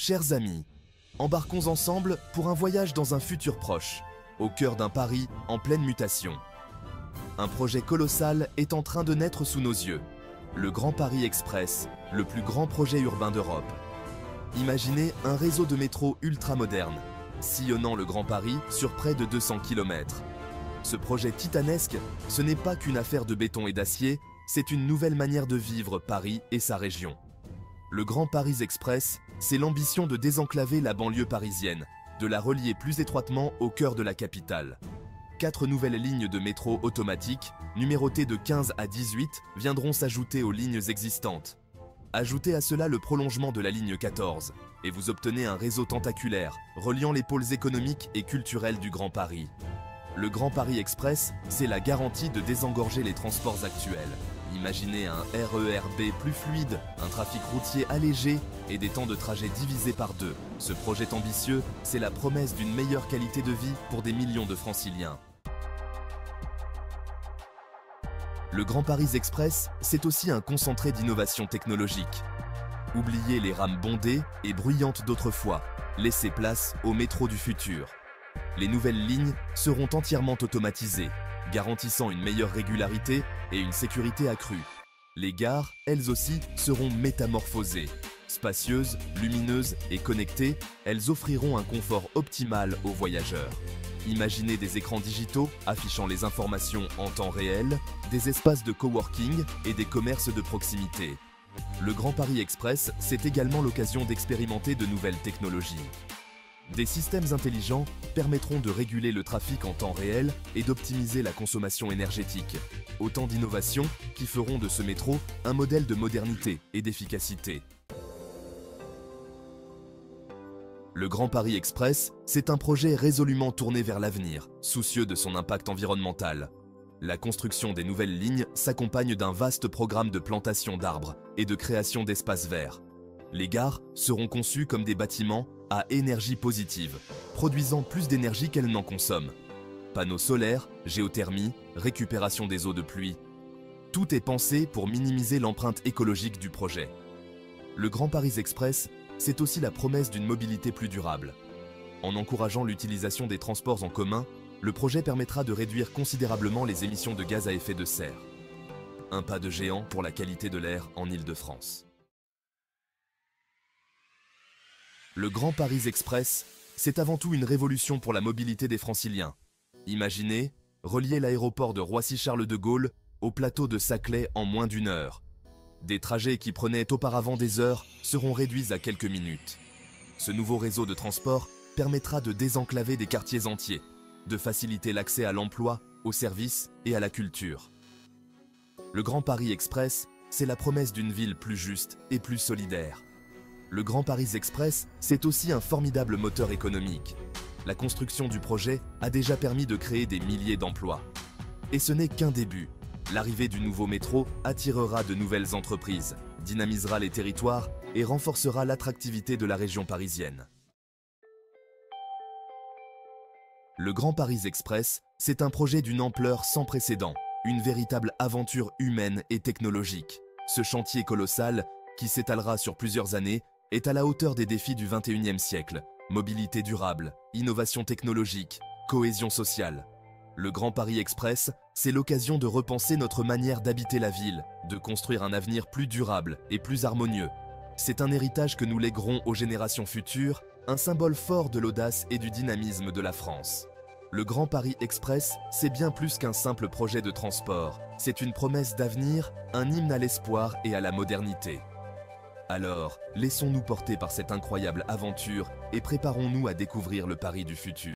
Chers amis, embarquons ensemble pour un voyage dans un futur proche, au cœur d'un Paris en pleine mutation. Un projet colossal est en train de naître sous nos yeux. Le Grand Paris Express, le plus grand projet urbain d'Europe. Imaginez un réseau de métro ultra-moderne, sillonnant le Grand Paris sur près de 200 km. Ce projet titanesque, ce n'est pas qu'une affaire de béton et d'acier, c'est une nouvelle manière de vivre Paris et sa région. Le Grand Paris Express, c'est l'ambition de désenclaver la banlieue parisienne, de la relier plus étroitement au cœur de la capitale. 4 nouvelles lignes de métro automatiques, numérotées de 15 à 18, viendront s'ajouter aux lignes existantes. Ajoutez à cela le prolongement de la ligne 14, et vous obtenez un réseau tentaculaire, reliant les pôles économiques et culturels du Grand Paris. Le Grand Paris Express, c'est la garantie de désengorger les transports actuels. Imaginez un RER B plus fluide, un trafic routier allégé et des temps de trajet divisés par 2. Ce projet ambitieux, c'est la promesse d'une meilleure qualité de vie pour des millions de franciliens. Le Grand Paris Express, c'est aussi un concentré d'innovation technologique. Oubliez les rames bondées et bruyantes d'autrefois. Laissez place au métro du futur. Les nouvelles lignes seront entièrement automatisées, garantissant une meilleure régularité et une sécurité accrue. Les gares, elles aussi, seront métamorphosées. Spacieuses, lumineuses et connectées, elles offriront un confort optimal aux voyageurs. Imaginez des écrans digitaux affichant les informations en temps réel, des espaces de coworking et des commerces de proximité. Le Grand Paris Express, c'est également l'occasion d'expérimenter de nouvelles technologies. Des systèmes intelligents permettront de réguler le trafic en temps réel et d'optimiser la consommation énergétique. Autant d'innovations qui feront de ce métro un modèle de modernité et d'efficacité. Le Grand Paris Express, c'est un projet résolument tourné vers l'avenir, soucieux de son impact environnemental. La construction des nouvelles lignes s'accompagne d'un vaste programme de plantation d'arbres et de création d'espaces verts. Les gares seront conçues comme des bâtiments à énergie positive, produisant plus d'énergie qu'elles n'en consomment. Panneaux solaires, géothermie, récupération des eaux de pluie. Tout est pensé pour minimiser l'empreinte écologique du projet. Le Grand Paris Express, c'est aussi la promesse d'une mobilité plus durable. En encourageant l'utilisation des transports en commun, le projet permettra de réduire considérablement les émissions de gaz à effet de serre. Un pas de géant pour la qualité de l'air en Île-de-France. Le Grand Paris Express, c'est avant tout une révolution pour la mobilité des franciliens. Imaginez, relier l'aéroport de Roissy-Charles de Gaulle au plateau de Saclay en moins d'1 heure. Des trajets qui prenaient auparavant des heures seront réduits à quelques minutes. Ce nouveau réseau de transport permettra de désenclaver des quartiers entiers, de faciliter l'accès à l'emploi, aux services et à la culture. Le Grand Paris Express, c'est la promesse d'une ville plus juste et plus solidaire. Le Grand Paris Express, c'est aussi un formidable moteur économique. La construction du projet a déjà permis de créer des milliers d'emplois. Et ce n'est qu'un début. L'arrivée du nouveau métro attirera de nouvelles entreprises, dynamisera les territoires et renforcera l'attractivité de la région parisienne. Le Grand Paris Express, c'est un projet d'une ampleur sans précédent, une véritable aventure humaine et technologique. Ce chantier colossal, qui s'étalera sur plusieurs années, est à la hauteur des défis du XXIe siècle. Mobilité durable, innovation technologique, cohésion sociale. Le Grand Paris Express, c'est l'occasion de repenser notre manière d'habiter la ville, de construire un avenir plus durable et plus harmonieux. C'est un héritage que nous léguerons aux générations futures, un symbole fort de l'audace et du dynamisme de la France. Le Grand Paris Express, c'est bien plus qu'un simple projet de transport. C'est une promesse d'avenir, un hymne à l'espoir et à la modernité. Alors, laissons-nous porter par cette incroyable aventure et préparons-nous à découvrir le Paris du futur.